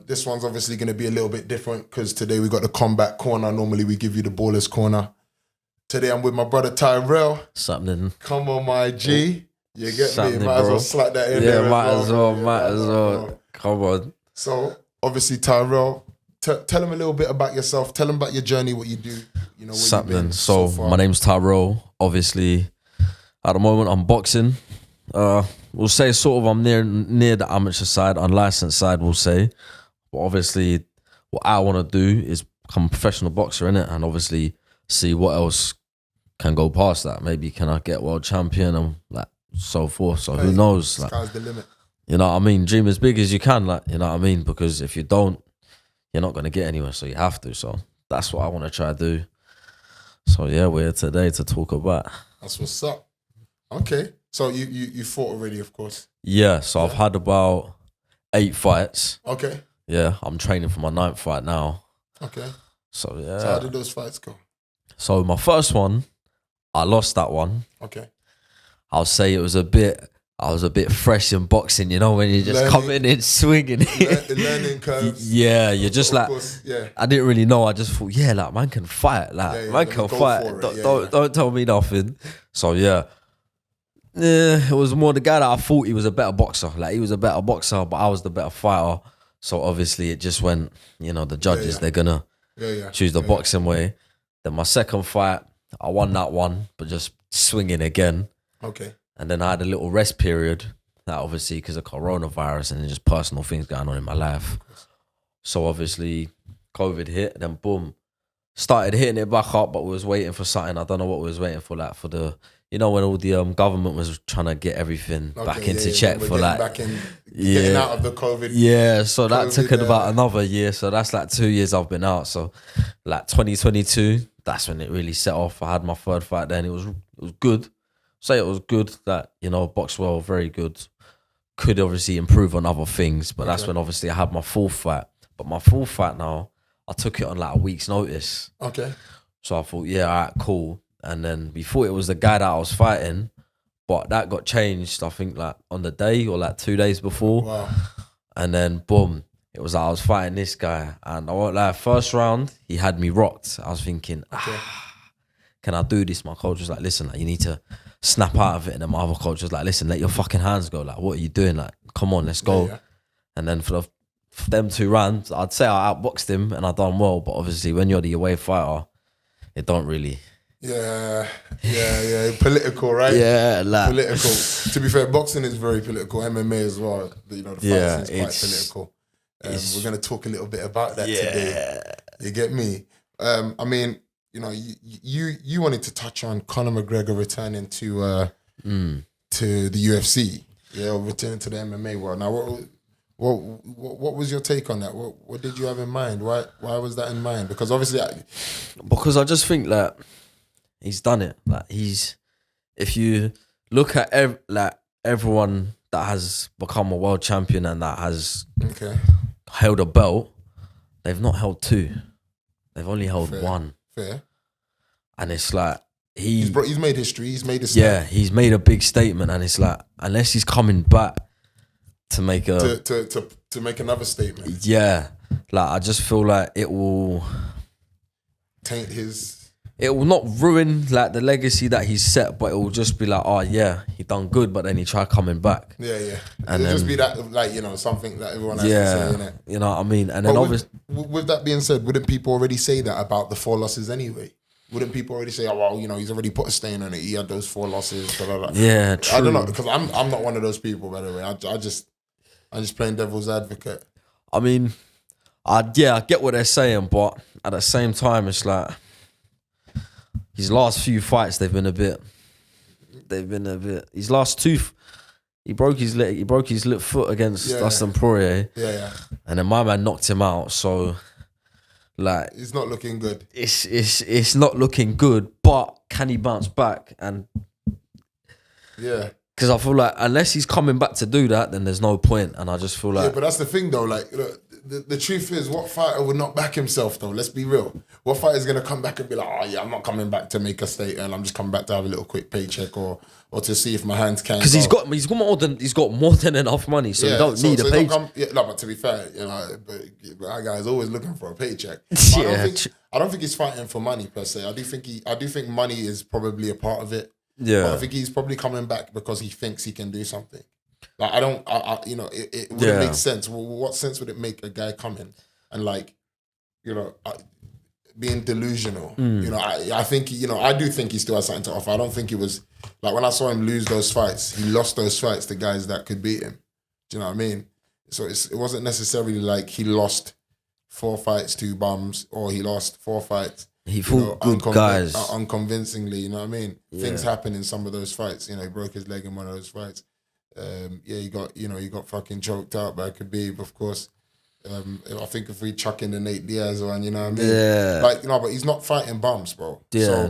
This one's obviously going to be a little bit different because today we got the combat corner. Normally we give you the ballers corner. Today I'm with my brother Tyrell. Something. Come on, my G. You get Something, me? Might as well slap that in there. Might as well. Come on. So, obviously, Tyrell, tell him a little bit about yourself. Tell him about your journey, what you do. You know, where Something. You've been So my name's Tyrell. Obviously, at the moment, I'm boxing. We'll say sort of I'm near the amateur side, unlicensed side, we'll say. But obviously, what I want to do is become a professional boxer, innit? And obviously, see what else can go past that. Maybe can I get world champion and like so forth. So who knows? Like, sky's the limit. You know what I mean? Dream as big as you can, like, you know what I mean? Because if you don't, you're not going to get anywhere, so you have to. So that's what I want to try to do. So yeah, we're here today to talk about. That's what's up. Okay. So you fought already, of course. Yeah, so I've had about 8 fights. Okay. Yeah, I'm training for my 9th fight now. Okay. So yeah. So how did those fights go? So my first one, I lost that one. Okay. I'll say I was a bit fresh in boxing, you know, when you're just coming in swinging. Learning curves. Yeah, you're just like, course, yeah. I didn't really know. I just thought, yeah, like, man can fight. Like, man can fight. Don't tell me nothing. So, yeah. It was more the guy that I thought he was a better boxer. Like, he was a better boxer, but I was the better fighter. So, obviously, it just went, you know, the judges, they're going to choose the boxing way. Then my second fight, I won that one, but just swinging again. Okay. And then I had a little rest period, that obviously because of coronavirus and just personal things going on in my life. So obviously COVID hit, then boom, started hitting it back up, but we was waiting for something. I don't know what we was waiting for, like for the, you know, when all the government was trying to get everything back into check for like, getting out of the COVID. Yeah, so that took about another year. So that's like 2 years I've been out. So like 2022, that's when it really set off. I had my 3rd fight then. It was good. Say it was good, that, you know, box well, very good. Could obviously improve on other things, but that's when obviously I had my 4th fight. But my 4th fight now, I took it on like a week's notice. Okay. So I thought, yeah, all right, cool. And then before it was the guy that I was fighting, but that got changed, I think like on the day or like 2 days before. Wow. And then boom, it was like I was fighting this guy. And I won't lie, first round, he had me rocked. I was thinking, can I do this? My coach was like, listen, like, you need to snap out of it. And then my other coach was like, listen, let your fucking hands go. Like, what are you doing? Like, come on, let's go. Yeah. And then for them 2 rounds, I'd say I outboxed him and I done well. But obviously, when you're the away fighter, it don't really. Yeah. Political, right? Yeah, like. Political. To be fair, boxing is very political. MMA as well. You know, the fighting is quite political. We're going to talk a little bit about that today. You get me? I mean, you know, you wanted to touch on Conor McGregor returning to the UFC, returning to the MMA world. Now, what was your take on that? What did you have in mind? Why was that in mind? Because obviously, because I just think that he's done it. Like if you look at everyone that has become a world champion and that has held a belt, they've not held 2. They've only held 1. Fair. And it's like he's made history. He's made a statement. Yeah, he's made a big statement, and it's like unless he's coming back to make a to make another statement. Yeah, like I just feel like it will taint his. It will not ruin like the legacy that he's set, but it will just be like, oh yeah, he done good, but then he tried coming back. Yeah. And it'll just be that, like, you know, something that everyone has to say, innit? You know what I mean? And then obviously, with that being said, wouldn't people already say that about the 4 losses anyway? Wouldn't people already say, oh well, you know, he's already put a stain on it. He had those 4 losses. Blah, blah, blah. Yeah, true. I don't know, because I'm not one of those people, by the way. I'm just playing devil's advocate. I mean, I get what they're saying, but at the same time, it's like his last few fights, they've been a bit. His last 2, he broke his foot against Dustin Poirier. Yeah. And then my man knocked him out. So, like, it's not looking good. It's not looking good. But can he bounce back? And because I feel like unless he's coming back to do that, then there's no point. And I just feel like but that's the thing though. Like, the truth is, what fighter would not back himself though? Let's be real. What fighter is gonna come back and be like, oh yeah, I'm not coming back to make a statement. I'm just coming back to have a little quick paycheck or to see if my hands can. Because he's got more than enough money, so you don't need a paycheck. No, but to be fair, but that guy is always looking for a paycheck. I don't think he's fighting for money per se. I do think money is probably a part of it. Yeah, but I think he's probably coming back because he thinks he can do something. Like it wouldn't make sense. Well, what sense would it make a guy come in and like, being delusional? I think I do think he still has something to offer. I don't think he was like when I saw him lose those fights. He lost those fights to guys that could beat him. Do you know what I mean? So it wasn't necessarily like he lost 4 fights to bums or he lost 4 fights. He fought good guys unconvincingly. You know what I mean? Yeah. Things happen in some of those fights. He broke his leg in one of those fights. He got fucking choked out by Khabib, of course. I think if we chuck in the Nate Diaz one, you know what I mean? Yeah. But he's not fighting bums, bro. Yeah,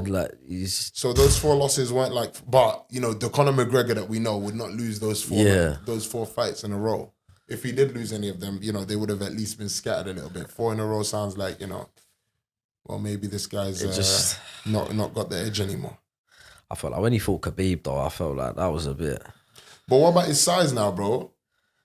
so those 4 losses weren't like, but the Conor McGregor that we know would not lose those 4 fights in a row. If he did lose any of them, they would have at least been scattered a little bit. 4 in a row sounds like, well, maybe this guy's just not got the edge anymore. I felt like when he fought Khabib, though, I felt like that was a bit. But what about his size now, bro?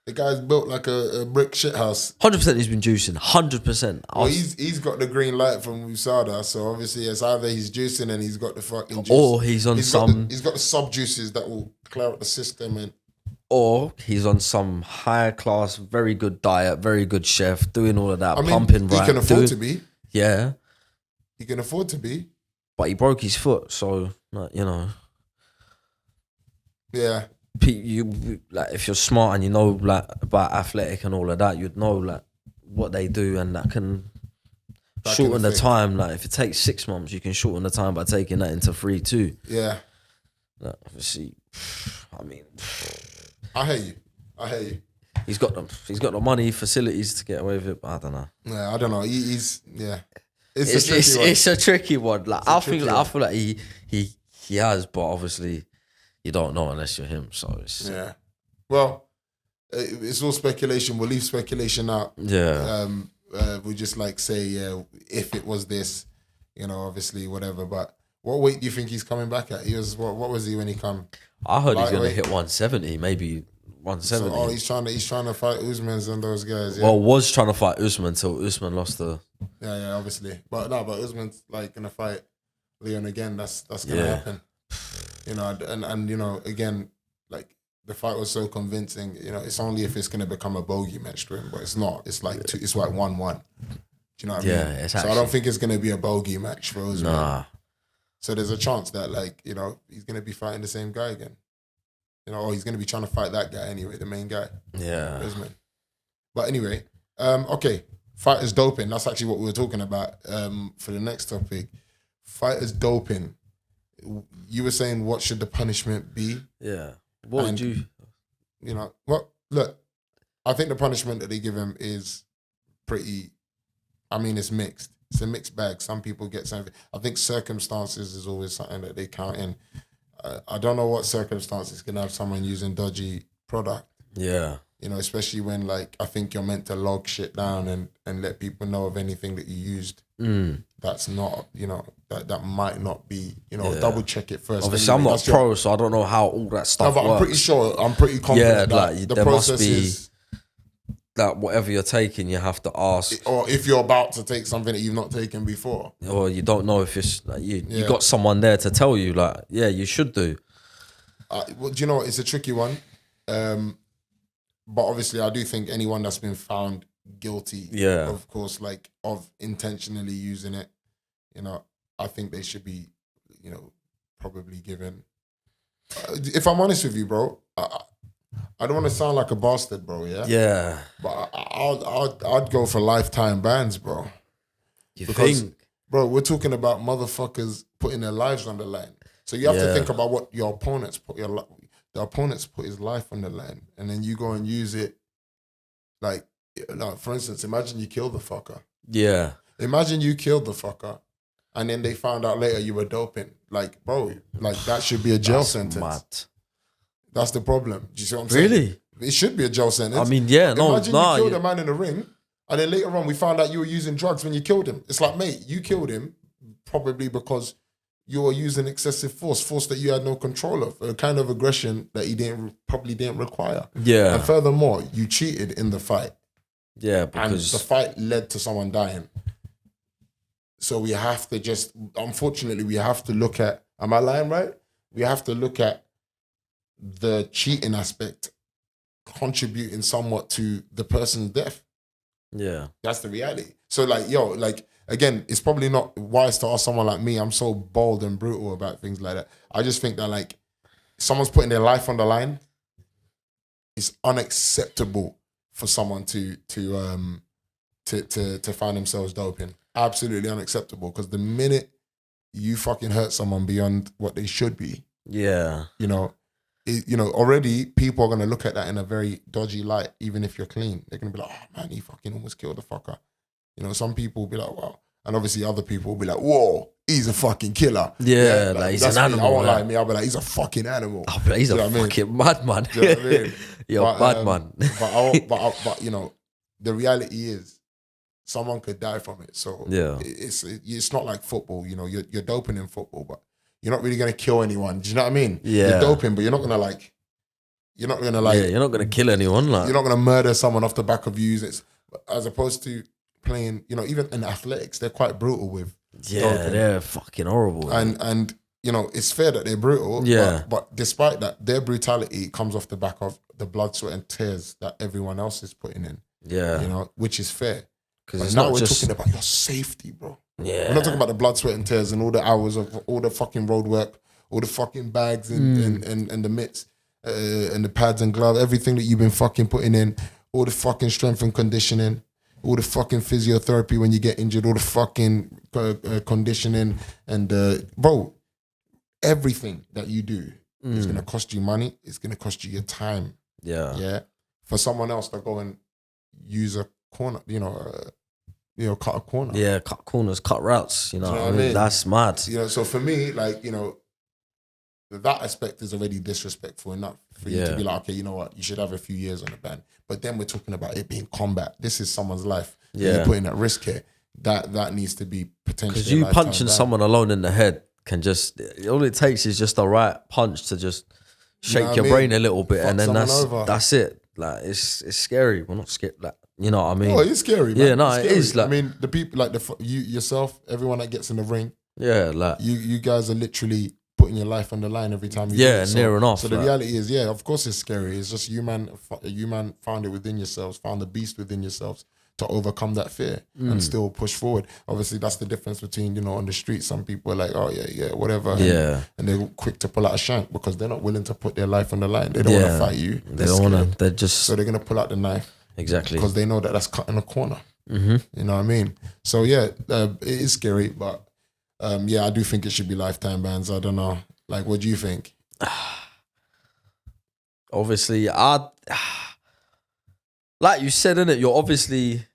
The guy's built like a brick shithouse. 100% he's been juicing. 100%. Well, he's got the green light from USADA, so obviously it's either he's juicing and he's got the fucking juice. Or he's on he's got the sub juices that will clear out the system or he's on some higher class, very good diet, very good chef, doing all of that, pumping right. He can afford to be. Yeah. He can afford to be. But he broke his foot, so, Yeah. You if you're smart and you know about athletic and all of that, you'd know what they do, and that can shorten the time. Like if it takes 6 months, you can shorten the time by taking that into 3 too. Yeah. Obviously, I mean, I hear you. He's got the money, facilities to get away with it, but I don't know. Yeah, I don't know. It's a tricky one. Like I feel like he has, but obviously. You don't know unless you're him, so it's... Yeah. Well, it's all speculation. We'll leave speculation out. Yeah. We just say, if it was this, obviously, whatever. But what weight do you think he's coming back at? He was, what was he when he come? I heard he's going to hit 170, maybe 170. So, he's trying to fight Usman and those guys, yeah? Well, was trying to fight Usman until Usman lost the... Yeah, obviously. But Usman's going to fight Leon again. That's going to happen. Again, the fight was so convincing. It's only if it's going to become a bogey match to him, but it's not. It's like it's like 1-1. Do you know what I mean? Yeah, so I don't think it's going to be a bogey match for Usman. Nah. So there's a chance that he's going to be fighting the same guy again. Or he's going to be trying to fight that guy anyway, the main guy. Yeah. Usman. But anyway, okay, fighters doping. That's actually what we were talking about for the next topic. Fighters doping. You were saying, what should the punishment be? Yeah. What would you... Look, I think the punishment that they give him is pretty... it's mixed. It's a mixed bag. Some people get something. I think circumstances is always something that they count in. I don't know what circumstances can have someone using dodgy product. Yeah. Especially when, I think you're meant to log shit down and let people know of anything that you used. That's not, that might not be, double check it first. Obviously, I'm not pro, so I don't know how all that stuff works. I'm pretty confident that the there process must be is... that whatever you're taking, you have to ask. Or if you're about to take something that you've not taken before. Or you don't know if it's, you got someone there to tell you, you should do. Well, do you know what? It's a tricky one. But obviously, I do think anyone that's been found guilty, of course, of intentionally using it, I think they should be, probably given. If I'm honest with you, bro, I don't want to sound like a bastard, bro. Yeah. Yeah. But I'd go for lifetime bans, bro. You think, bro? We're talking about motherfuckers putting their lives on the line. So you have to think about what your opponents put the opponents put his life on the line, and then you go and use it. For instance, imagine you killed the fucker. Yeah. Imagine you killed the fucker, and then they found out later you were doping. Bro, that should be a jail sentence. Mad. That's the problem. Do you see what I'm saying? Really? It should be a jail sentence. Imagine you killed a man in the ring, And then later on, we found out you were using drugs when you killed him. It's like, mate, you killed him probably because you were using excessive force that you had no control of, a kind of aggression that he probably didn't require. Yeah. And furthermore, you cheated in the fight. Yeah, because... And the fight led to someone dying. So we have to just, unfortunately, we have to look at, am I lying, right? We have to look at the cheating aspect contributing somewhat to the person's death. Yeah. That's the reality. So like, again, it's probably not wise to ask someone like me. I'm so bold and brutal about things like that. I just think that like someone's putting their life on the line. It's unacceptable for someone to find themselves doping. Absolutely unacceptable. Because the minute you fucking hurt someone beyond what they should be, already people are gonna look at that in a very dodgy light. Even if you're clean, they're gonna be like, "Oh man, he fucking almost killed the fucker." Some people will be like, "Wow," and obviously other people will be like, "Whoa, he's a fucking killer." Yeah, like he's an animal. I won't lie to me. I'll be like, "He's a fucking animal." I'll be like, he's a fucking madman. Do you know what I mean? You're a madman. But the reality is, someone could die from it. So it's not like football. You're doping in football, but you're not really gonna kill anyone. Do you know what I mean? Yeah. You're doping, but you're not gonna you're not gonna kill anyone. You're not gonna murder someone off the back of you. As opposed to playing, even in athletics, they're quite brutal with doping. They're fucking horrible. And it's fair that they're brutal. But despite that, their brutality comes off the back of the blood, sweat, and tears that everyone else is putting in. Yeah. Which is fair. Because now we're talking about your safety, bro. Yeah. We're not talking about the blood, sweat, and tears and all the hours of all the fucking road work, all the fucking bags and the mitts and the pads and gloves, everything that you've been fucking putting in, all the fucking strength and conditioning, all the fucking physiotherapy when you get injured, all the fucking conditioning and bro, everything that you do is going to cost you money. It's going to cost you your time. Yeah. For someone else to go and use a corner, cut a corner. Yeah, cut corners, cut routes. You know what I mean? That's mad. So for me, that aspect is already disrespectful enough for you to be like, okay, you know what? You should have a few years on the ban. But then we're talking about it being combat. This is someone's life. Yeah. You're putting at risk here. That needs to be potentially. Because you punching someone alone in the head can just, all it takes is just a right punch to just shake your brain a little bit. And then that's it. Like, it's scary. We're not scared. Like, you know what I mean? Oh, it's scary, man. Yeah, no, it is. Like, I mean, the people, like you yourself, everyone that gets in the ring. Yeah, like you guys are literally putting your life on the line every time you do it. Near enough. So the reality is, of course it's scary. It's just you man found it within yourselves, found the beast within yourselves to overcome that fear and still push forward. Obviously, that's the difference between, on the street, some people are like, oh yeah, whatever. And they're quick to pull out a shank because they're not willing to put their life on the line. They don't want to fight you. They don't want to. So they're going to pull out the knife. Exactly. Because they know that that's cutting a corner. You know what I mean? So it is scary, but I do think it should be lifetime bans. I don't know. Like, what do you think? Obviously, like you said, innit, you're obviously,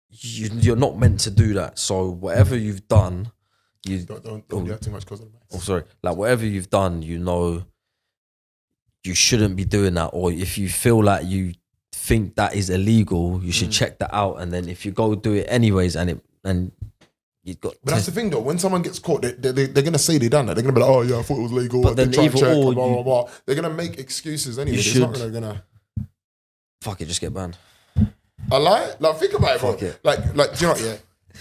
you're not meant to do that. So whatever you've done, you don't get too much cause of the Oh, sorry. Like whatever you've done, you shouldn't be doing that. Or if you feel like you think that is illegal, you should check that out. And then if you go do it anyways, and you've got. But that's the thing though. When someone gets caught, they're gonna say they done that. They're gonna be like, oh yeah, I thought it was legal. But then either check, or, blah, blah, blah. They're gonna make excuses anyway. It's not really gonna. Fuck it, just get banned. I lie. Like think about it, bro. Like, do you know what? Yeah,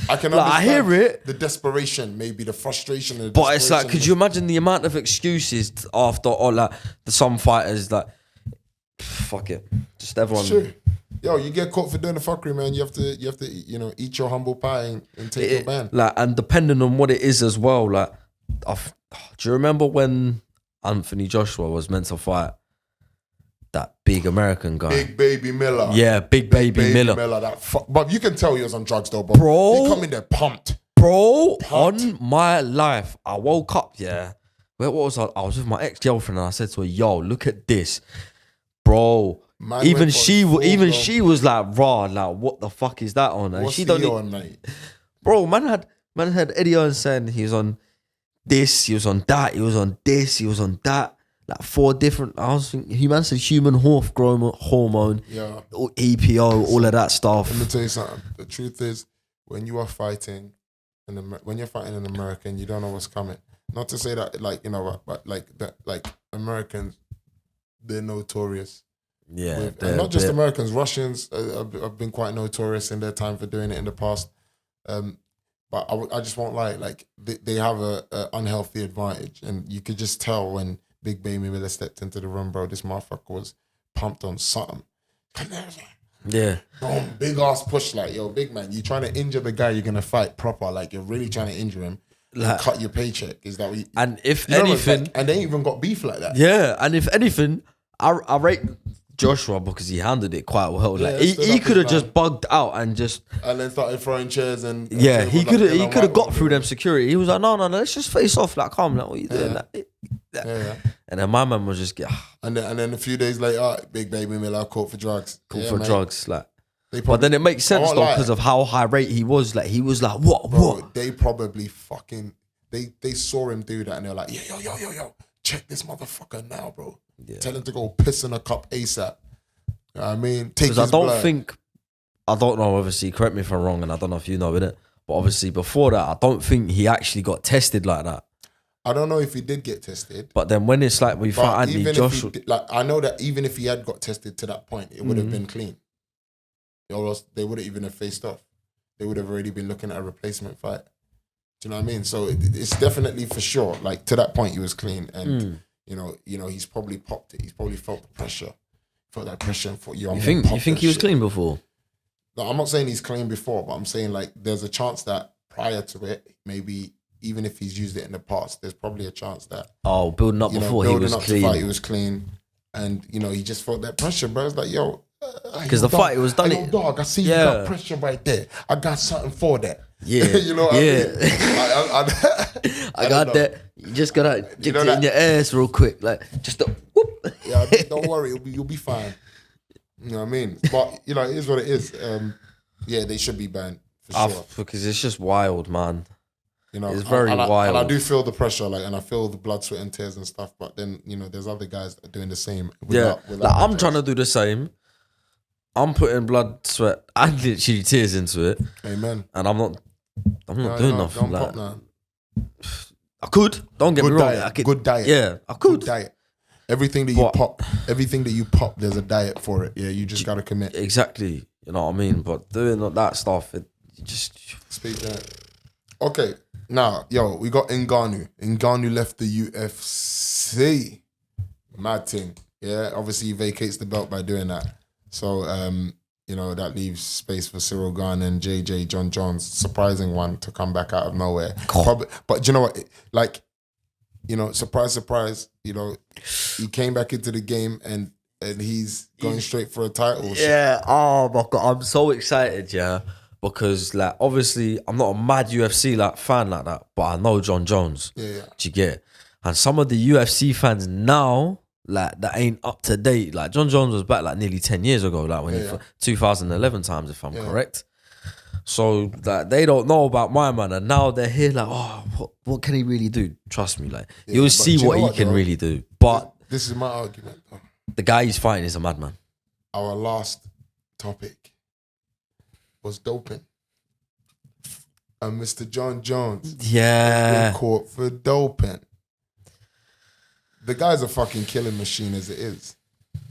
I can understand. I hear it. The desperation, maybe the frustration. But it's like, could you imagine the amount of excuses after, or like some fighters like, fuck it, just everyone. Sure. Yo, you get caught for doing the fuckery, man. You have to, eat your humble pie and take your ban. Like, and depending on what it is as well. Like, do you remember when Anthony Joshua was meant to fight that big American guy? Big Baby Miller. Yeah, Big Baby Miller. But you can tell he was on drugs though, bro. He come in there pumped. Bro, on my life, I woke up, what was I? I was with my ex-girlfriend and I said to her, yo, look at this. Bro, even she was like, raw, like, what the fuck is that on? And what's she he on, mate? Bro, man had Eddie Owens saying he was on this, he was on that, he was on this, he was on that. like 4 different. I was thinking, human said human hormone, EPO, all of that stuff. Let me tell you something. The truth is, when you are fighting, when you're fighting an American, you don't know what's coming. Not to say that, like, you know, but like Americans, they're notorious. Yeah, and not just Americans, Russians have been quite notorious in their time for doing it in the past. But I just won't lie, like they have a unhealthy advantage, and you could just tell when Big Baby Miller stepped into the room, bro. This motherfucker was pumped on something. Yeah, big ass push, like, yo, big man, you trying to injure the guy you're gonna fight proper, like you're really trying to injure him. Like, cut your paycheck. Is that what you, and if anything, and they ain't even got beef like that. Yeah, and if anything, I rate Joshua because he handled it quite well. Like he could have just bugged out and then started throwing chairs and he could have got through them security. He was like, no, let's just face off. Like, calm, like, what are you doing? Yeah. And then my man was just and then a few days later, Big Baby Miller caught for drugs. Drugs, like. But then it makes sense though because of how high rate he was. Like, he was like, what? They probably they saw him do that and they're like, yo, check this motherfucker now, bro. Yeah. Tell him to go piss in a cup ASAP. You know what I mean? Because I don't know, obviously, correct me if I'm wrong, and I don't know if you know it, but obviously before that, I don't think he actually got tested like that. I don't know if he did get tested. But then when it's like we fight Anthony Joshua, I know that even if he had got tested to that point, it would have been clean. Or else they wouldn't even have faced off. They would have already been looking at a replacement fight. Do you know what I mean? So it's definitely for sure. Like, to that point, he was clean, and you know, he's probably popped it. He's probably felt the pressure, and thought, yo, you think he was clean before? No, I'm not saying he's clean before, but I'm saying, like, there's a chance that prior to it, maybe even if he's used it in the past, there's probably a chance that building up before he was clean. To fight, he was clean, and you know, he just felt that pressure, bro. It's like, yo. Because the fight was done. Yo, dog, I see you got pressure right there. I got something for that. Yeah. You know what I mean? I got that. You just gotta get it in your ass real quick. Like, just a whoop. Yeah, don't worry. You'll be fine. You know what I mean? But, you know, it is what it is. Yeah, they should be banned, for sure. Because it's just wild, man. You know, it's very wild. And I do feel the pressure, like, and I feel the blood, sweat, and tears and stuff. But then, you know, there's other guys that are doing the same. I'm trying to do the same. I'm putting blood, sweat, and literally tears into it. Amen. And I'm not doing nothing. Don't pop now. I could. Don't get me wrong. Good diet. Yeah, I could. Good diet. Everything that you pop, there's a diet for it. Yeah, you just gotta commit. Exactly. You know what I mean? But doing that stuff, you just speak that. Okay. Now, yo, we got Ngannou. Ngannou left the UFC. Mad thing. Yeah, obviously he vacates the belt by doing that. So, you know, that leaves space for Cyril Gane and JJ John Jones. Surprising one to come back out of nowhere. But you know what? Like, you know, surprise, you know, he came back into the game and he's going straight for a title. Yeah. Oh my God. I'm so excited, yeah. Because, like, obviously I'm not a mad UFC fan like that, but I know John Jones. Yeah. Do you get it? And some of the UFC fans now, like, that ain't up to date. Like, John Jones was back like nearly 10 years ago, like when 2011 times, if I'm correct. So, like, they don't know about my man, and now they're here like, oh, what can he really do? Trust me, like, you'll see what he can really do. But this is my argument, though. The guy he's fighting is a madman. Our last topic was doping. And Mr. John Jones has been caught for doping. The guy's a fucking killing machine as it is.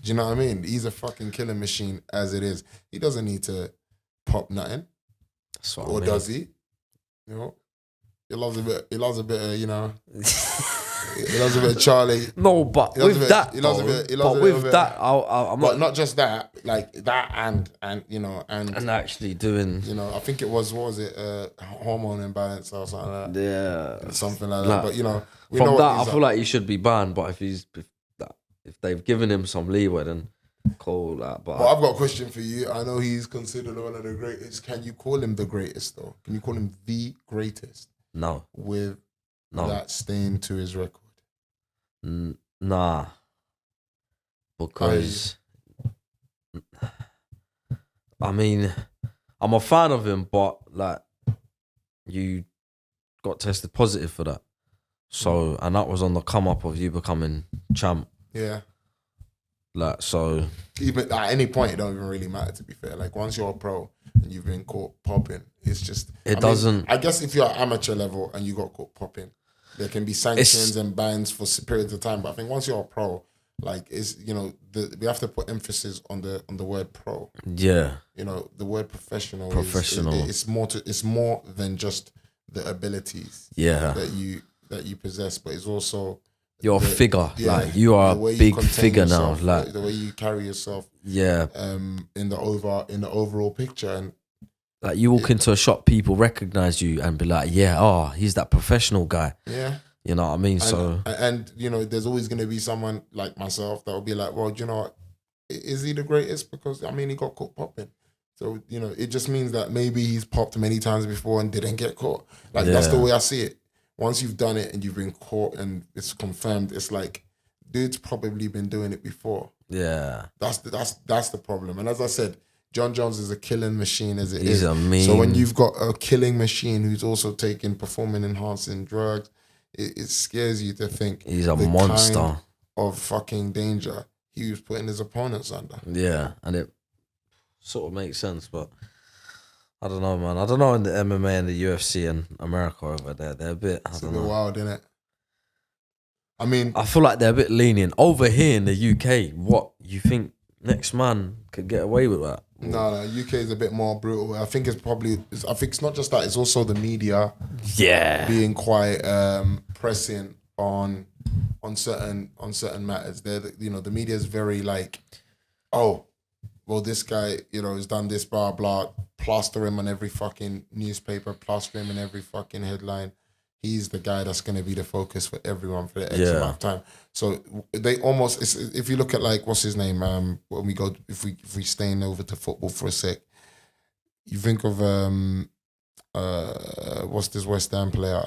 Do you know what I mean? He's a fucking killing machine as it is. He doesn't need to pop nothing. Or does he? You know? He loves a bit of, you know. He loves a bit of Charlie. No, but with that, I'm but not just that, like that and you know, and actually doing, you know, I think it was, what was it, hormone imbalance or something like that. Yeah. Something like that. But you know, from that, I feel like he should be banned. But if they've given him some leeway, then cool. But I've got a question for you. I know he's considered one of the greatest. Can you call him the greatest though? Can you call him the greatest? No. With that stain to his record? Nah. Because I mean, I'm a fan of him, but like, you got tested positive for that. So, and that was on the come up of you becoming champ. Yeah. Like, so. Even at any point, it don't even really matter, to be fair. Like, once you're a pro and you've been caught popping, it's just... I guess if you're at amateur level and you got caught popping, there can be sanctions and bans for periods of time. But I think once you're a pro, like, it's, you know, we have to put emphasis on the word pro. Yeah. You know, the word professional. It's more than just the abilities. Yeah. that you possess, but it's also... You're a figure, like you are a big figure yourself, now, like the way you carry yourself. Yeah. In the overall picture, and like you walk into a shop, people recognize you and be like, yeah, oh, he's that professional guy. Yeah. You know what I mean? And you know, there's always going to be someone like myself that will be like, well, do you know what? Is he the greatest? Because I mean, he got caught popping. So you know, it just means that maybe he's popped many times before and didn't get caught. Like that's the way I see it. Once you've done it and you've been caught and it's confirmed, it's like, dude's probably been doing it before. Yeah. That's the problem. And as I said, John Jones is a killing machine as it is. He's a mean... So when you've got a killing machine who's also taking performance enhancing drugs, it scares you to think he's a monster kind of fucking danger he was putting his opponents under. Yeah, and it sort of makes sense, but I don't know, man. I don't know in the MMA and the UFC and America over there. They're a bit, I don't know. It's a bit wild, isn't it? I mean... I feel like they're a bit lenient. Over here in the UK, what, you think next man could get away with that? No, UK is a bit more brutal. I think it's not just that, it's also the media being quite pressing on certain matters. The media is very like, oh, well, this guy, you know, has done this, blah, blah, plaster him on every fucking newspaper, plaster him in every fucking headline. He's the guy that's going to be the focus for everyone for the X amount of time. So they almost, if you look at like, what's his name? When we go, if we staying over to football for a sec, you think of, what's this West Ham player?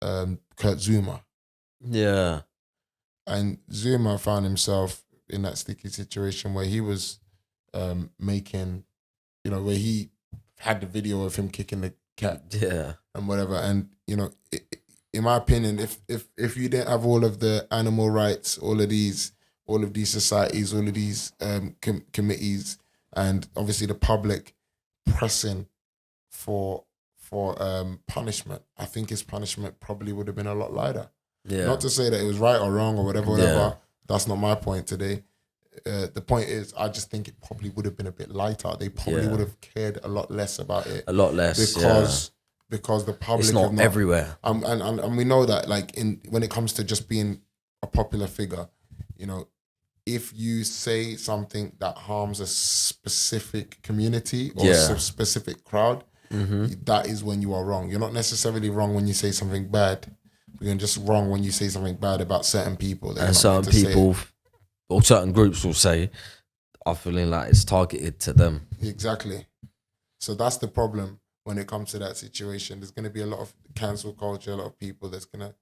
Kurt Zuma. Yeah. And Zuma found himself in that sticky situation where he was making, you know, where he had the video of him kicking the cat, and whatever. And you know, in my opinion, if you didn't have all of the animal rights, all of these societies, all of these committees, and obviously the public pressing for punishment, I think his punishment probably would have been a lot lighter. Yeah. Not to say that it was right or wrong or whatever. Yeah. That's not my point today. The point is, I just think it probably would have been a bit lighter. They probably would have cared a lot less about it. A lot less, because the public it's not everywhere. And we know that, like, when it comes to just being a popular figure, you know, if you say something that harms a specific community or a specific crowd, that is when you are wrong. You're not necessarily wrong when you say something bad. You're just wrong when you say something bad about certain people. And certain people or certain groups will say, are feeling like it's targeted to them. Exactly. So that's the problem when it comes to that situation. There's going to be a lot of cancel culture, a lot of people that's going to,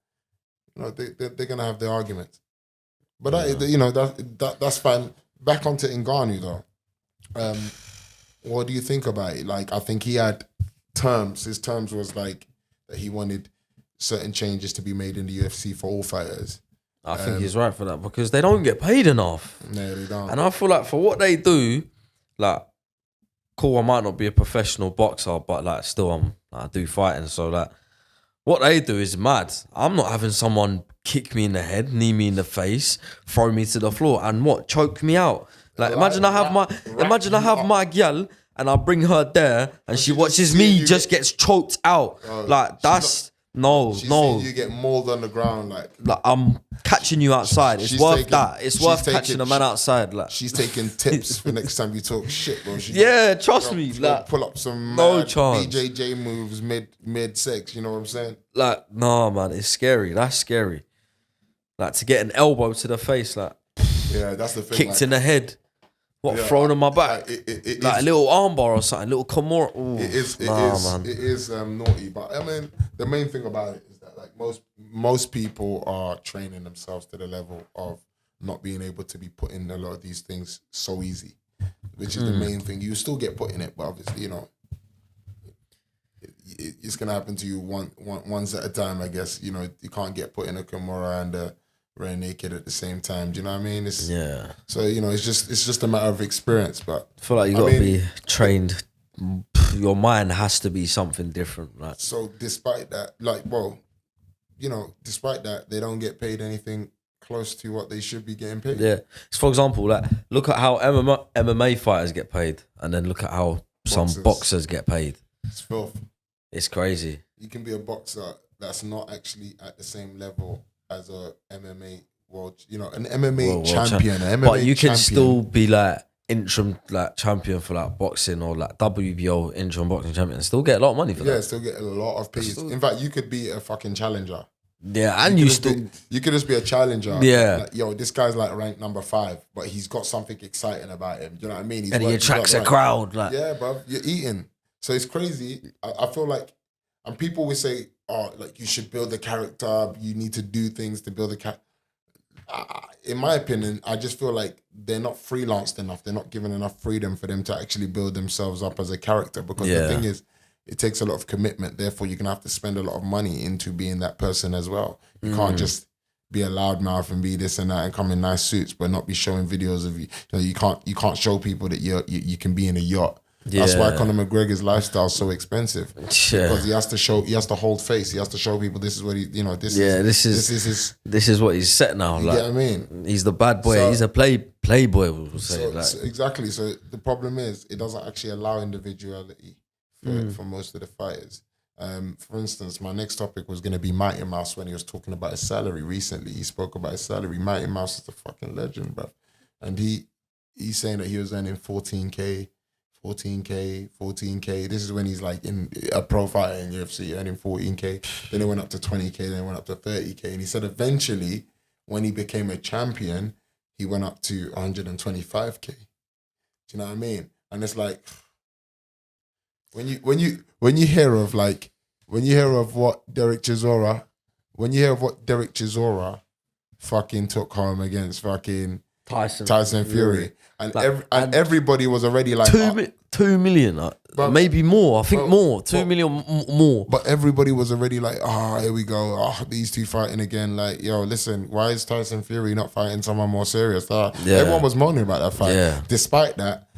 you know, they're going to have their arguments. But that's fine. Back onto Ngannou though. What do you think about it? Like, I think he had terms. His terms was like that he wanted certain changes to be made in the UFC for all fighters. I think he's right for that because they don't get paid enough. No, they don't. And I feel like for what they do, like, cool, I might not be a professional boxer, but like still I do fighting. So like what they do is mad. I'm not having someone kick me in the head, knee me in the face, throw me to the floor and choke me out. Like imagine I have my gal and I bring her there and she watches me just gets choked out. Like that's you get mauled on the ground like I'm catching you outside. It's worth that. It's worth catching a man outside. Like she's taking tips for next time you talk shit, bro. Trust me. Like pull up some chance. BJJ moves mid sex. You know what I'm saying? Like no, man, it's scary. That's scary. Like to get an elbow to the face, like that's the thing. Kicked in the head. Thrown on my back? It like a little armbar or something, a little Kimura. Ooh, it is naughty. But I mean, the main thing about it is that like most people are training themselves to the level of not being able to be put in a lot of these things so easy, which is the main thing. You still get put in it, but obviously, you know, it's gonna happen to you once at a time, I guess. You know, you can't get put in a Kimura and rear naked at the same time. Do you know what I mean? So you know, it's just a matter of experience. But I feel like you got to be trained. Your mind has to be something different. Like, so despite that, like, well, you know, despite that, they don't get paid anything close to what they should be getting paid. Yeah. For example, like, look at how MMA fighters get paid, and then look at how some boxers get paid. It's filth. It's crazy. You can be a boxer that's not actually at the same level as a MMA world, you know, an MMA champion. But you can still be like interim like champion for like boxing, or like WBO interim boxing champion, and still get a lot of money for that. Yeah, still get a lot of pays. In fact, you could be a fucking challenger. Yeah, and you could just be a challenger. Yeah. Like, yo, this guy's like ranked number 5, but he's got something exciting about him. Do you know what I mean? And he attracts a crowd. Like, yeah, bro, you're eating. So it's crazy. I feel like, and people will say, oh, like, you should build a character. You need to do things to build a character. In my opinion, I just feel like they're not freelanced enough. They're not given enough freedom for them to actually build themselves up as a character. Because the thing is, it takes a lot of commitment. Therefore, you're going to have to spend a lot of money into being that person as well. You can't just be a loudmouth and be this and that and come in nice suits, but not be showing videos of you. You know, you can't show people that you can be in a yacht. Yeah. That's why Conor McGregor's lifestyle is so expensive. Yeah. Because he has to hold face. He has to show people this is what he, you know, this is what he's set now. You like, get what I mean? He's the bad boy. So, he's a playboy, we'll say. So exactly. So the problem is, it doesn't actually allow individuality for most of the fighters. For instance, my next topic was going to be Mighty Mouse when he was talking about his salary recently. He spoke about his salary. Mighty Mouse is a fucking legend, bruv. And he's saying that he was earning 14K. This is when he's like in a pro fighter in UFC, earning 14K. Then it went up to 20K, then it went up to 30K. And he said eventually, when he became a champion, he went up to 125K. Do you know what I mean? And it's like, when you hear of what Derek Chisora fucking took home against fucking Tyson Fury. And like, everybody was already like 2 million, maybe more. I think more. 2 million more. But everybody was already like, here we go. These two fighting again. Like, yo, listen, why is Tyson Fury not fighting someone more serious? Everyone was moaning about that fight. Yeah. Despite that,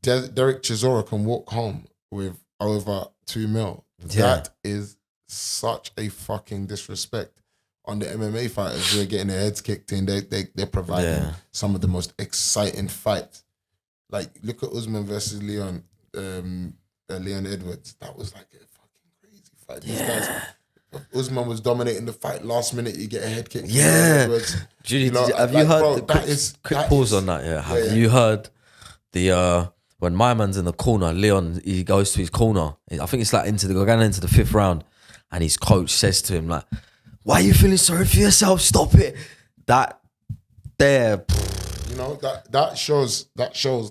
Derek Chisora can walk home with over 2 mil. Yeah. That is such a fucking disrespect on the MMA fighters who are getting their heads kicked in. They're providing some of the most exciting fights. Like, look at Usman versus Leon Edwards. That was like a fucking crazy fight. These guys, Usman was dominating the fight. Last minute, you get a head kick. Yeah. Judy, have you heard? Quick pause on that. Yeah. Have you heard the when my man's in the corner, Leon, he goes to his corner. I think it's like going into the 5th round, and his coach says to him like, "Why are you feeling sorry for yourself? Stop it." That there, you know, that shows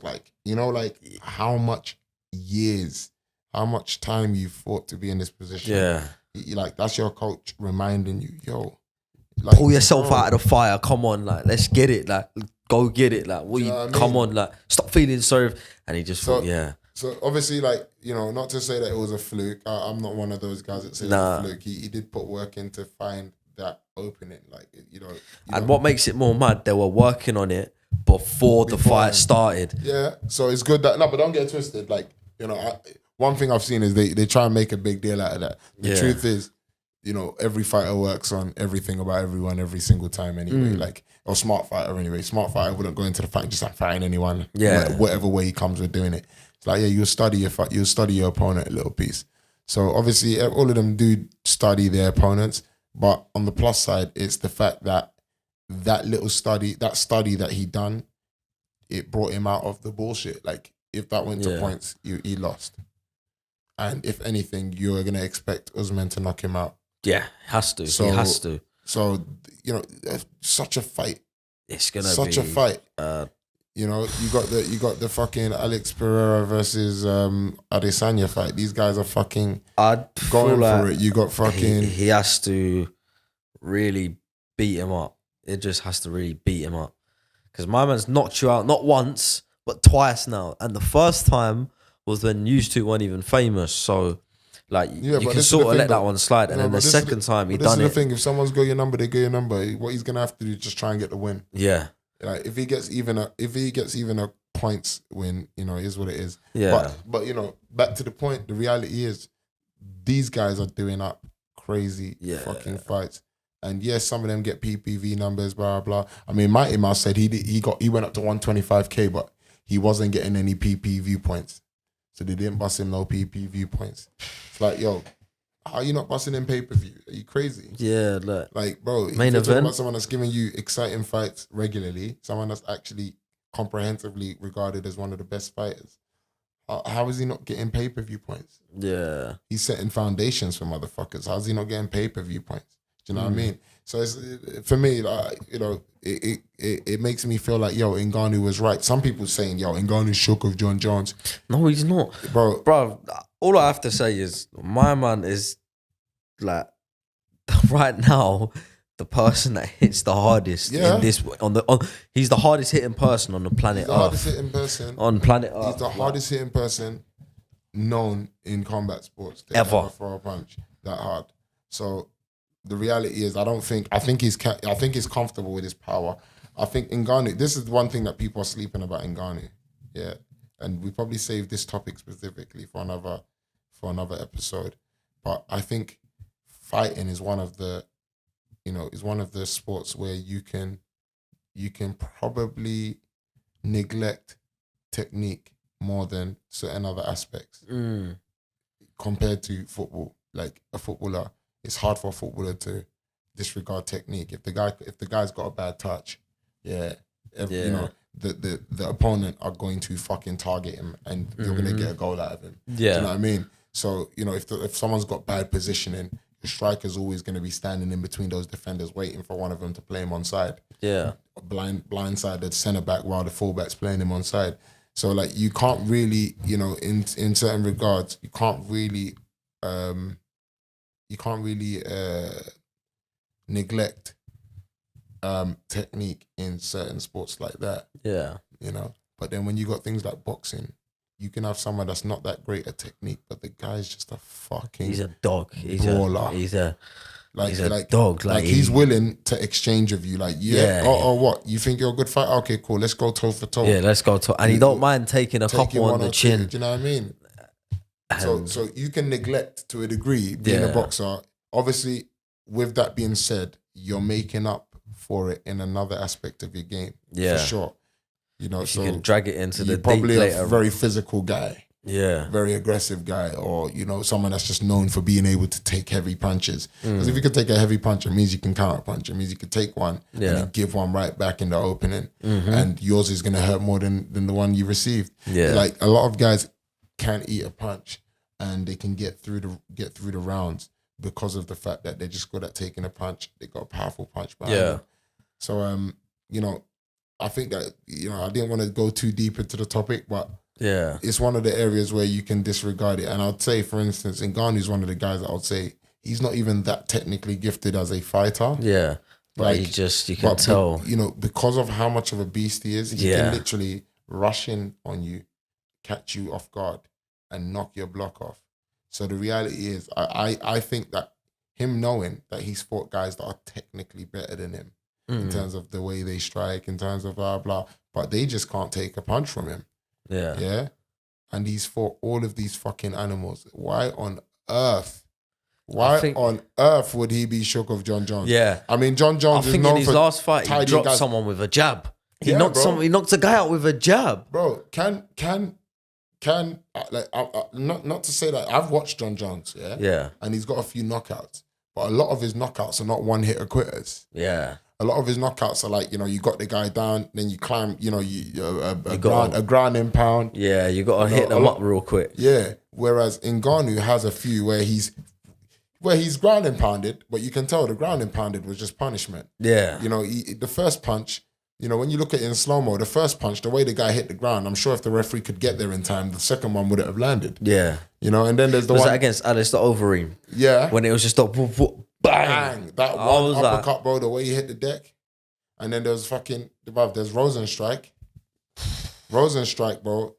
like, you know, like how much time you fought to be in this position. Yeah, like that's your coach reminding you, yo, like, pull yourself out of the fire. Come on, like, let's get it. Like, go get it. Like, come on, like, stop feeling sorry. And he just thought, So obviously, like, you know, not to say that it was a fluke. I'm not one of those guys that say it's a fluke. He did put work in to find that opening, like, you know. And what makes it more mad, they were working on it before the fight started. Yeah, so it's good that, but don't get twisted. Like, you know, one thing I've seen is they try and make a big deal out of that. The truth is, you know, every fighter works on everything about everyone every single time anyway. Like, or smart fighter anyway. Smart fighter wouldn't go into the fight just like fighting anyone. Yeah. Whatever way he comes with doing it. It's like, you'll study your fight, you'll study your opponent a little piece. So obviously all of them do study their opponents, but on the plus side, it's the fact that that study that he done, it brought him out of the bullshit. Like, if that went to points, he lost. And if anything, you're going to expect Usman to knock him out. Yeah, has to. He has to. So, you know, such a fight. It's gonna be such a fight. You know, you got the fucking Alex Pereira versus Adesanya fight. These guys are fucking going for it. You got fucking. He has to really beat him up. It just has to really beat him up, because my man's knocked you out not once but twice now, and the first time was when you two weren't even famous. So Like you can sort of let that one slide, and then the second time he done it. This is the thing: if someone's got your number, they get your number. What he's gonna have to do is just try and get the win. Yeah. Like if he gets even a points win, it is what it is. Yeah. But back to the point. The reality is, these guys are doing up crazy fucking fights. And yes, some of them get PPV numbers, blah blah. I mean, Mighty Mouse said he went up to 125k, but he wasn't getting any PPV points, so they didn't bust him no PPV points. It's like, yo, how are you not busting in pay-per-view? Are you crazy? Yeah, like bro, main if you're talking event. about someone that's giving you exciting fights regularly, someone that's actually comprehensively regarded as one of the best fighters, how is he not getting pay-per-view points? Yeah, he's setting foundations for motherfuckers. How's he not getting pay-per-view points? Do you know what I mean? So it's, for me, like, it makes me feel like, yo, Ngannou was right. Some people saying, yo, Ngannou's shook of John Jones. No, he's not, bro. All I have to say is my man is like right now the person that hits the hardest in this he's the hardest hitting person on the planet Earth. Hardest hitting person on planet Earth. He's the hardest hitting person known in combat sports to ever throw a punch that hard. So the reality is, I think he's comfortable with his power. I think Ngannou, this is one thing that people are sleeping about Ngannou. Yeah. And we probably saved this topic specifically for another episode. But I think fighting is one of the sports where you can probably neglect technique more than certain other aspects compared to football. Like a footballer, it's hard for a footballer to disregard technique. If the guy's got a bad touch, the opponent are going to fucking target him, and you're gonna get a goal out of him. Yeah, do you know what I mean? So if someone's got bad positioning, the striker's always gonna be standing in between those defenders, waiting for one of them to play him onside. Yeah, blindside the centre back while the fullback's playing him onside. So like you can't really, in certain regards, you can't really neglect technique in certain sports like that. Yeah. But then when you got things like boxing, you can have someone that's not that great at technique, but the guy's just a fucking he's a dog. Brawler. He's a dog. Like he's willing to exchange with you. Like, what? You think you're a good fighter? Okay, cool. Let's go toe for toe. Yeah, let's go toe. And he don't mind taking a couple on the chin. Do you know what I mean? So you can neglect to a degree being a boxer. Obviously, with that being said, you're making up for it in another aspect of your game. Yeah, for sure. So you can drag it into the probably deep a later. very physical guy. Yeah, very aggressive guy, or someone that's just known for being able to take heavy punches. Because if you can take a heavy punch, it means you can counter punch. It means you can take one and then give one right back in the opening, and yours is gonna hurt more than the one you received. Yeah, like a lot of guys can't eat a punch and they can get through the rounds because of the fact that they're just good at taking a punch. They got a powerful punch behind them. So I think that I didn't want to go too deep into the topic, but it's one of the areas where you can disregard it. And I'd say, for instance, Ngannou's one of the guys that I would say he's not even that technically gifted as a fighter. Yeah, but you can tell. Because of how much of a beast he is, he can literally rush in on you, catch you off guard, and knock your block off. So the reality is, I think that him knowing that he's fought guys that are technically better than him in terms of the way they strike, in terms of blah, blah, but they just can't take a punch from him. Yeah. Yeah. And he's fought all of these fucking animals. Why on earth would he be shook of John Jones? Yeah. I mean, John Jones is known for... I think in his last fight, he dropped someone with a jab. He knocked a guy out with a jab. Bro, not to say that I've watched John Jones, and he's got a few knockouts, but a lot of his knockouts are not one hitter quitters. Yeah, a lot of his knockouts are like you got the guy down, then you climb, a ground and pound. Yeah, you got to hit them up real quick. Yeah, whereas Ngannou has a few where he's ground and pounded, but you can tell the ground and pounded was just punishment. Yeah, the first punch. When you look at it in slow-mo, the first punch, the way the guy hit the ground, I'm sure if the referee could get there in time, the second one wouldn't have landed. Yeah. And then there's the one... Was that against Alistair Overeem? Yeah. When it was just a bang. That one uppercut, bro, the way he hit the deck. And then there's there's Rosenstrike. Rosenstrike, bro.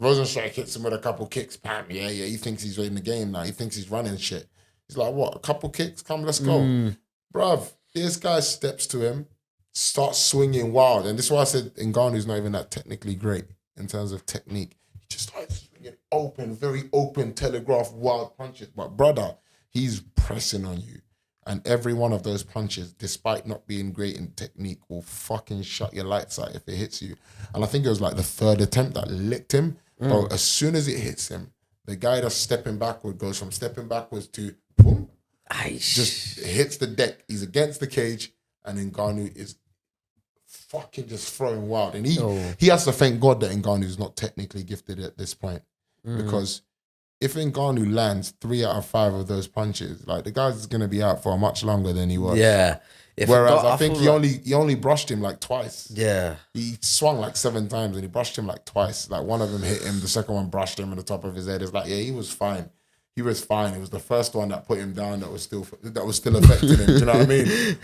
Rosenstrike hits him with a couple kicks, bam, yeah, he thinks he's in the game now. He thinks he's running shit. He's like, what, a couple kicks? Come, let's go. Bruv, this guy steps to him, starts swinging wild. And this is why I said Ngannou's not even that technically great in terms of technique. He just starts swinging open, very open, telegraph, wild punches. But brother, he's pressing on you. And every one of those punches, despite not being great in technique, will fucking shut your lights out if it hits you. And I think it was like the third attempt that licked him. Bro, as soon as it hits him, the guy that's stepping backward goes from stepping backwards to boom, just hits the deck. He's against the cage, and Ngannou is fucking just throwing wild. And he has to thank God that Ngannou is not technically gifted at this point. Because if Ngannou lands 3 out of 5 of those punches, like the guy's going to be out for much longer than he was. Yeah. Whereas I think he only brushed him like twice. Yeah. He swung like 7 times and he brushed him like twice. Like one of them hit him, the second one brushed him on the top of his head. It's like, yeah, he was fine. He was fine. It was the first one that put him down that was still affecting him. Do you know what I mean?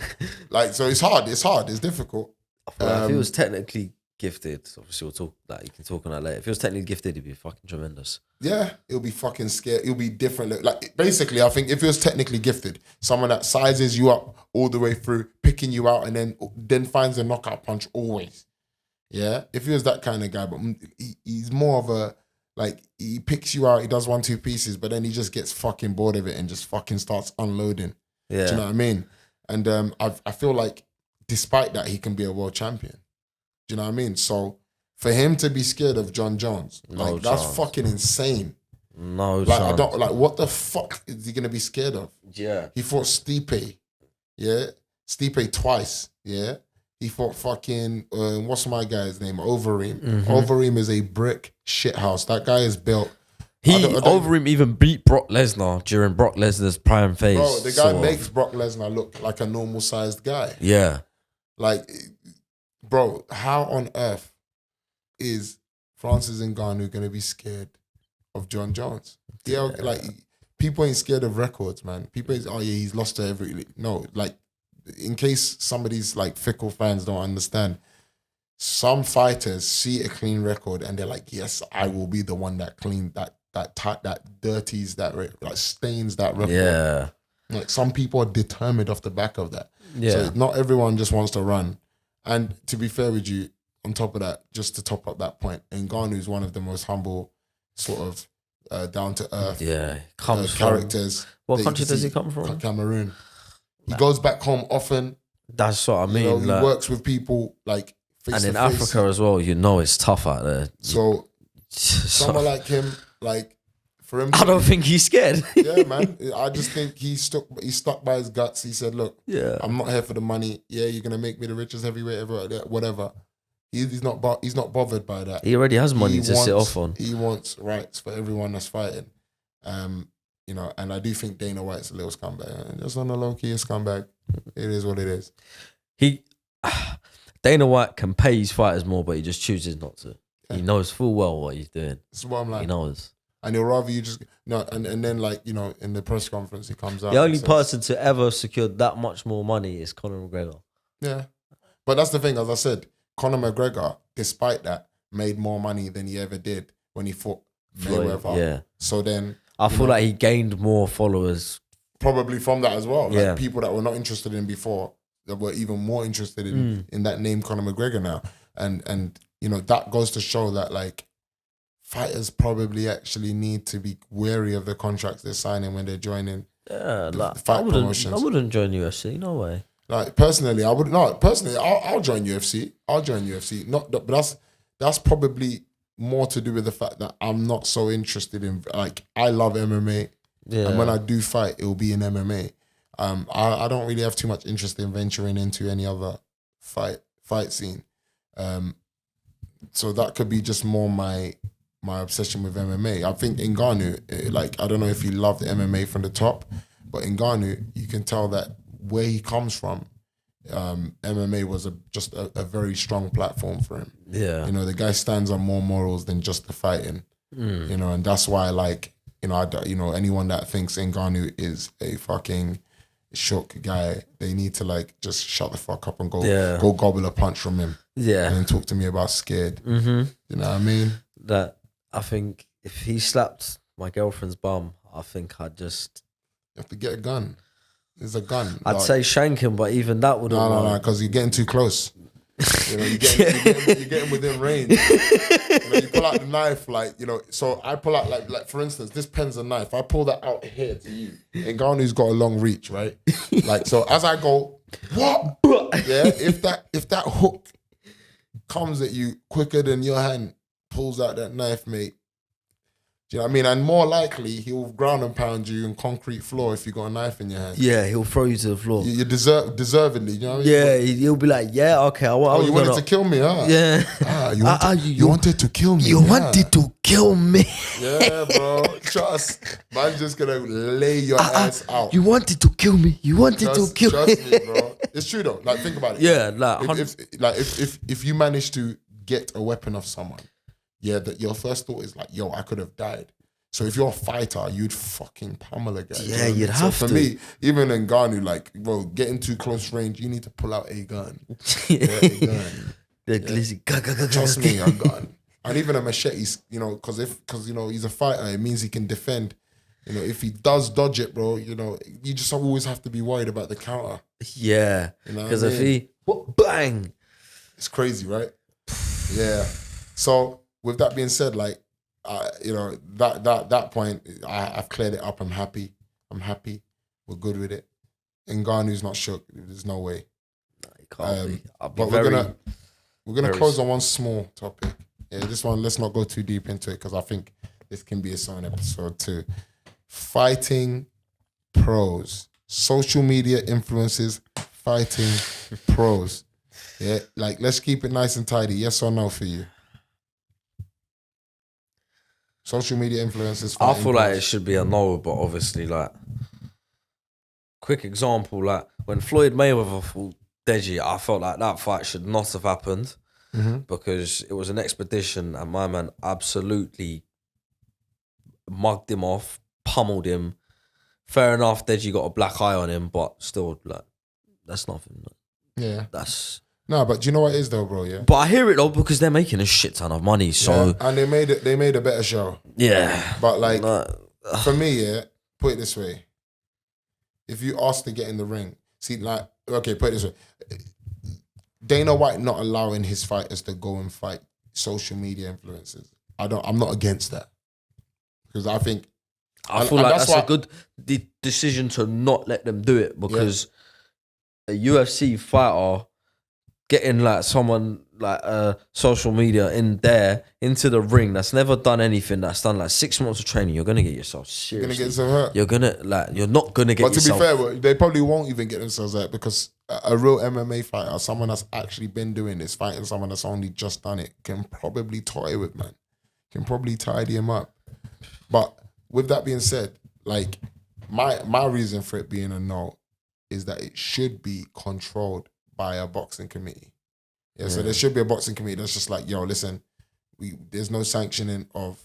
Like, so it's hard. It's difficult. If he was technically gifted, obviously we'll talk that. You can talk on that later. If he was technically gifted, he'd be fucking tremendous. Yeah, it'll be fucking scared. It'll be different. Like basically, I think if he was technically gifted, someone that sizes you up all the way through, picking you out, and then finds a knockout punch always. Yeah, if he was that kind of guy, but he's more of a like he picks you out, he does 1-2 pieces, but then he just gets fucking bored of it and just fucking starts unloading. Yeah, do you know what I mean? And I feel like despite that, he can be a world champion. Do you know what I mean? So for him to be scared of John Jones, that's fucking insane. No chance. I don't like what the fuck is he gonna be scared of? Yeah. He fought Stipe. Yeah. Stipe twice. Yeah. He fought fucking what's my guy's name? Overeem. Overeem is a brick shithouse. That guy is built. Overeem even beat Brock Lesnar during Brock Lesnar's prime phase. Bro, the guy makes Brock Lesnar look like a normal sized guy. Yeah. Like, bro, how on earth is Francis Ngannou gonna be scared of John Jones? Yeah, like people ain't scared of records, man. People ain't, he's lost to every. No, like in case somebody's like fickle fans don't understand, some fighters see a clean record and they're like, yes, I will be the one that clean that dirties that like stains that record. Yeah, like some people are determined off the back of that. Yeah, so not everyone just wants to run. And to be fair with you, on top of that, just to top up that point, Ngannou is one of the most humble, sort of down to earth, characters. What country does he come from? Cameroon. He goes back home often. That's what I mean. You know, he works with people like face and to in face. Africa as well. You know, it's tough out there. So someone like him, like for him, I don't think he's scared. Yeah, man. I just think he stuck by his guts. He said, "Look, I'm not here for the money. Yeah, you're gonna make me the richest heavyweight ever. Whatever." He's not bothered by that. He already has money to sit off on. He wants rights for everyone that's fighting. You know, and I do think Dana White's a little scumbag. Just on the low key, a scumbag. It is what it is. Dana White can pay his fighters more, but he just chooses not to. Yeah. He knows full well what he's doing. That's what I'm like. He knows. And he'll rather you just and then like, you know, in the press conference he comes out. The only person to ever secure that much more money is Conor McGregor. Yeah. But that's the thing, as I said, Conor McGregor, despite that, made more money than he ever did when he fought Mayweather. Yeah. So then I feel like he gained more followers. Probably from that as well. Like people that were not interested in before, that were even more interested in that name Conor McGregor now. And you know, that goes to show that like fighters probably actually need to be wary of the contracts they're signing when they're joining fight promotions. I wouldn't join UFC, no way. Like personally, I'll join UFC. I'll join UFC. But that's probably more to do with the fact that I'm not so interested in, like, I love MMA. Yeah. And when I do fight, it will be in MMA. I don't really have too much interest in venturing into any other fight scene. So that could be just more my obsession with MMA. I think Ngannou, like, I don't know if he loved MMA from the top, but Ngannou, you can tell that where he comes from, MMA was just a very strong platform for him. Yeah, you know, the guy stands on more morals than just the fighting. You know, and that's why, like, you know, anyone that thinks Ngannou is a fucking shook guy, they need to like just shut the fuck up and go gobble a punch from him. Yeah, and then talk to me about scared. You know what I mean? That I think if he slapped my girlfriend's bum, I think I'd just... You have to get a gun. There's a gun. I'd say shank him, but even that wouldn't work. No, because you're getting too close. You know, you're getting within range. You know, you pull out the knife, like, you know, so I pull out, like for instance, this pen's a knife. I pull that out here to you. Ngannou's got a long reach, right? Like, so as I go, what? Yeah, if that hook comes at you quicker than your hand pulls out that knife, mate, do you know what I mean? And more likely, he'll ground and pound you on concrete floor if you got a knife in your hand. Yeah, he'll throw you to the floor. You deservedly, you know what I mean? Yeah, he'll be like, yeah, okay. You wanted to kill me, huh? Yeah. You wanted to kill me. You wanted to kill me. Yeah, bro. Trust. Man's just gonna lay your ass out. You wanted to kill me. You wanted to kill me. Trust me, bro. It's true though. Like, think about it. Yeah, if you manage to get a weapon off someone, yeah, that your first thought is like, yo, I could have died. So if you're a fighter, you'd fucking pummel a guy. Yeah, you'd have to. For me, even in Ngannou, like, bro, getting too close range, you need to pull out a gun. Yeah, a gun. The glizzy. Trust me, a gun. And even a machete, you know, because you know, he's a fighter, it means he can defend. You know, if he does dodge it, bro, you know, you just always have to be worried about the counter. Yeah. Because if he bang. It's crazy, right? Yeah. So with that being said, like, you know, that point, I've cleared it up. I'm happy. We're good with it. Ngannou's not shook. There's no way. No, he can't be. But we're gonna close on one small topic. Yeah, this one, let's not go too deep into it because I think this can be its own episode too. Fighting pros, social media influencers, fighting pros. Yeah, like, let's keep it nice and tidy. Yes or no for you? Social media influencers. I feel like it should be a no, but obviously, like, quick example, like when Floyd Mayweather fought Deji, I felt like that fight should not have happened because it was an expedition and my man absolutely mugged him off, pummeled him. Fair enough, Deji got a black eye on him, but still, like, that's nothing. Yeah. That's... No, but do you know what it is though, bro? Yeah. But I hear it though because they're making a shit ton of money. So yeah, and they made a better show. Yeah. But like, for me, yeah, put it this way. If you ask to get in the ring, see, like, okay, put it this way. Dana White not allowing his fighters to go and fight social media influencers. I'm not against that. Because I think I feel like that's a good decision to not let them do it because a UFC fighter getting like someone like social media into the ring that's never done anything, that's done like 6 months of training, you're gonna get yourself seriously. You're gonna get yourself hurt. You're not gonna get yourself. But to be fair, they probably won't even get themselves hurt because a real MMA fighter, someone that's actually been doing this, fighting someone that's only just done it, can probably toy with, man. Can probably tidy him up. But with that being said, like, my reason for it being a no is that it should be controlled by a boxing committee. Yeah, so there should be a boxing committee that's just like, yo, listen, there's no sanctioning of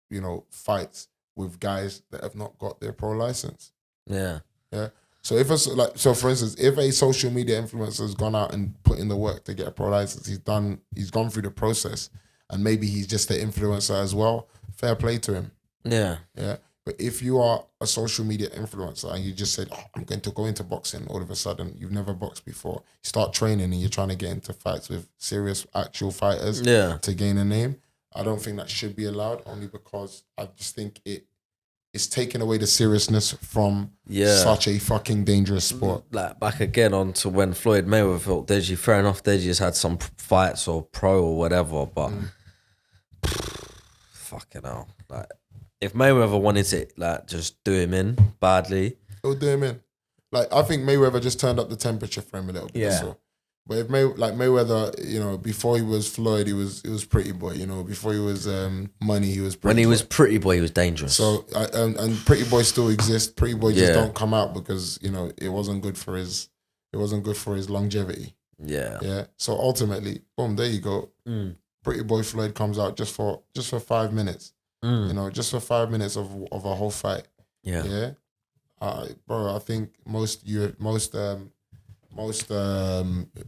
you know, fights with guys that have not got their pro license. Yeah. Yeah. So if it's like, so for instance, if a social media influencer has gone out and put in the work to get a pro license, he's gone through the process, and maybe he's just an influencer as well, fair play to him. Yeah. Yeah. But if you are a social media influencer and you just said, oh, I'm going to go into boxing, all of a sudden, you've never boxed before, you start training and you're trying to get into fights with serious actual fighters to gain a name, I don't think that should be allowed, only because I just think it's taking away the seriousness from such a fucking dangerous sport. Like, back again on to when Floyd Mayweather fought Deji, fair enough, Deji has had some fights or pro or whatever, but fucking hell, like, if Mayweather wanted to, like, just do him in badly, he'll do him in. Like, I think Mayweather just turned up the temperature for him a little bit. Yeah. So. But if Mayweather, you know, before he was Floyd, he was Pretty Boy. You know, before he was Money, he was Pretty Boy. When he was Pretty Boy, he was dangerous. So and Pretty Boy still exists. Pretty Boy just don't come out because, you know, it wasn't good for his longevity. Yeah. Yeah. So ultimately, boom, there you go. Pretty Boy Floyd comes out just for 5 minutes. You know, just for 5 minutes of a whole fight. Yeah. Yeah. Bro, I think most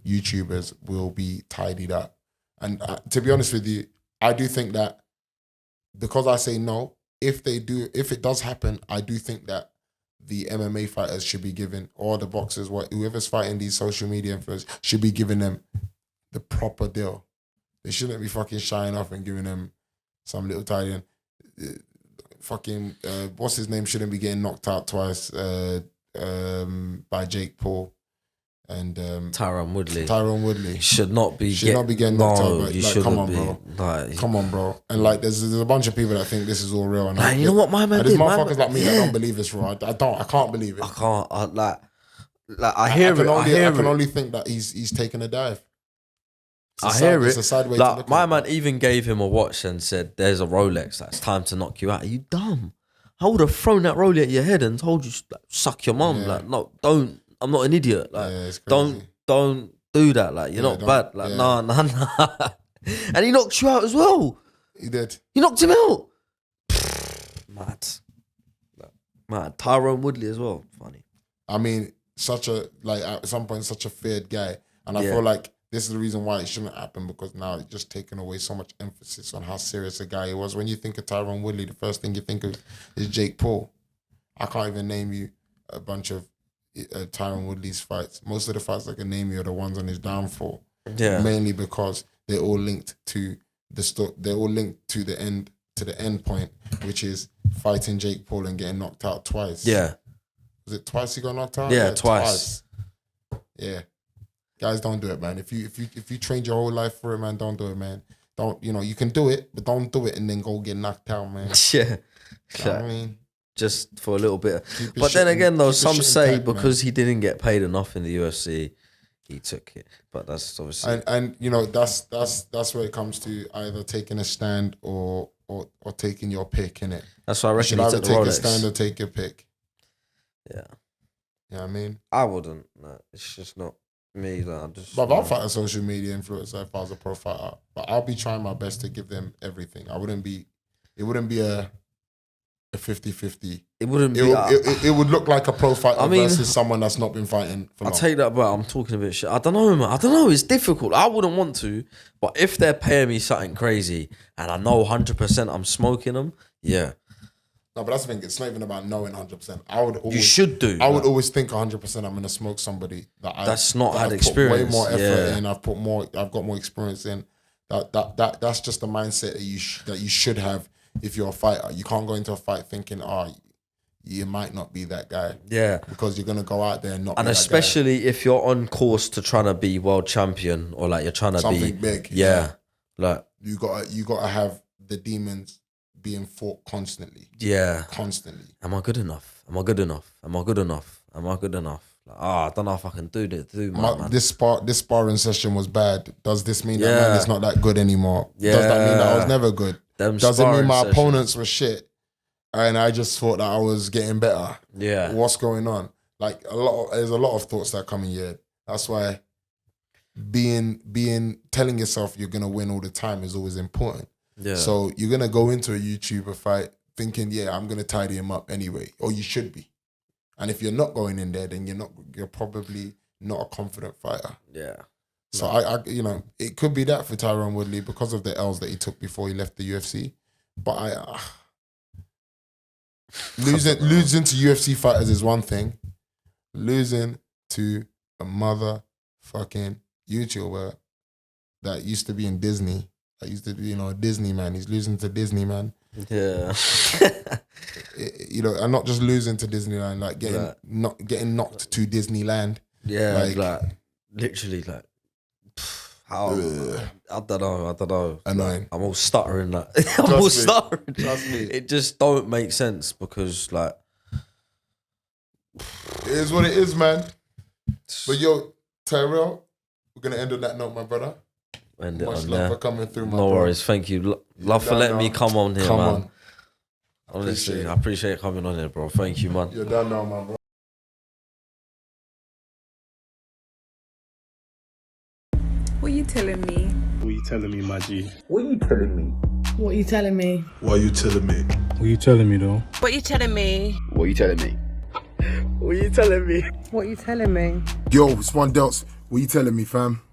YouTubers will be tidied up. And to be honest with you, I do think that because I say no, if it does happen, I do think that the MMA fighters should be given, or the boxers, whoever's fighting these social media influencers, should be giving them the proper deal. They shouldn't be fucking shying off and giving them some little Italian fucking what's his name shouldn't be getting knocked out twice by Jake Paul and Tyron Woodley. Tyron Woodley should not be getting knocked out. But, you like, come on, bro. Come on, bro. And like, there's a bunch of people that think this is all real. And you know what my man did? There's motherfuckers like me that don't believe it's real. I can't believe it. I can't. I hear it. I can only think that he's taking a dive. I hear it. It's a side way to look my at man even gave him a watch and said, "There's a Rolex. That's time to knock you out." Are you dumb? I would have thrown that Rolex at your head and told you, like, suck your mum. Yeah. Like, no, don't. I'm not an idiot. Like, it's crazy. don't do that. Like, you're not bad. Like, nah. And he knocked you out as well. He did. He knocked him out. Mad. Tyron Woodley as well. Funny. I mean, at some point, such a feared guy. And I feel like this is the reason why it shouldn't happen, because now it's just taken away so much emphasis on how serious a guy he was. When you think of Tyron Woodley, the first thing you think of is Jake Paul. I can't even name you a bunch of Tyron Woodley's fights. Most of the fights I can name you are the ones on his downfall. Yeah. Mainly because they're all linked to the end point, which is fighting Jake Paul and getting knocked out twice. Yeah. Was it twice he got knocked out? Yeah, twice. Yeah. Guys, don't do it, man. If you trained your whole life for it, man, don't do it, man. Don't, you can do it, but don't do it and then go get knocked out, man. Yeah. You know what I mean? Just for a little bit. But then again, though, some say because he didn't get paid enough in the UFC, he took it. But that's obviously... And that's where it comes to either taking a stand or taking your pick, innit? That's why I reckon you should he either took the take Rolex. a stand or take your pick. Yeah. You know what I mean? I wouldn't. No, it's just not me. But I'll fight a social media influencer if I was a pro fighter. But I'll be trying my best to give them everything. It wouldn't be a 50-50. It wouldn't be... It would look like a pro fighter versus someone that's not been fighting for long. I'll take that, but I'm talking a bit of shit. I don't know, man. I don't know. It's difficult. I wouldn't want to. But if they're paying me something crazy and I know 100% I'm smoking them, yeah. No, but that's the thing. It's not even about knowing 100%. I would always, you should do. I would always think 100% I'm going to smoke somebody that's not had I've experience. Put way more effort in. I've got more experience in. That's just the mindset that you should have if you're a fighter. You can't go into a fight thinking, you might not be that guy. Yeah. Because you're going to go out there and not and be especially that guy. If you're on course to trying to be world champion or like you're trying to something big. Yeah. Like you gotta have the demons being fought constantly. Yeah. Constantly. Am I good enough? Am I good enough? Am I good enough? Am I good enough? Like, I don't know if I can do this. Man. This sparring session was bad. Does this mean that man is not that good anymore? Yeah. Does that mean that I was never good? Does it mean my opponents were shit? And I just thought that I was getting better. Yeah. What's going on? Like there's a lot of thoughts that come in your head. That's why telling yourself you're gonna win all the time is always important. Yeah. So you're gonna go into a YouTuber fight thinking, I'm gonna tidy him up anyway, or you should be. And if you're not going in there, then you're probably not a confident fighter. Yeah. So I it could be that for Tyron Woodley because of the L's that he took before he left the UFC. But losing to UFC fighters is one thing. Losing to a motherfucking YouTuber that used to be in Disney. That used to be, a Disney man. He's losing to Disney, man. Yeah. And not just losing to Disneyland, like getting knocked to Disneyland. Yeah, like literally, like how I don't know. Annoying. I'm all stuttering. Like stuttering. Trust me. It just don't make sense because like it is what it is, man. But yo, Tyrell, we're gonna end on that note, my brother. Much love for coming through, my No bro. worries, thank you. Love for letting me come on here, man. Honestly, I appreciate coming on here, bro. Thank you, man. You're done now, man, bro. What are you telling me? What are you telling me, my G? What are you telling me? What are you telling me? What are you telling me? What are you telling me, though? What are you telling me? What are you telling me? What are you telling me? What are you telling me? Yo, it's one Delts. What are you telling me, fam?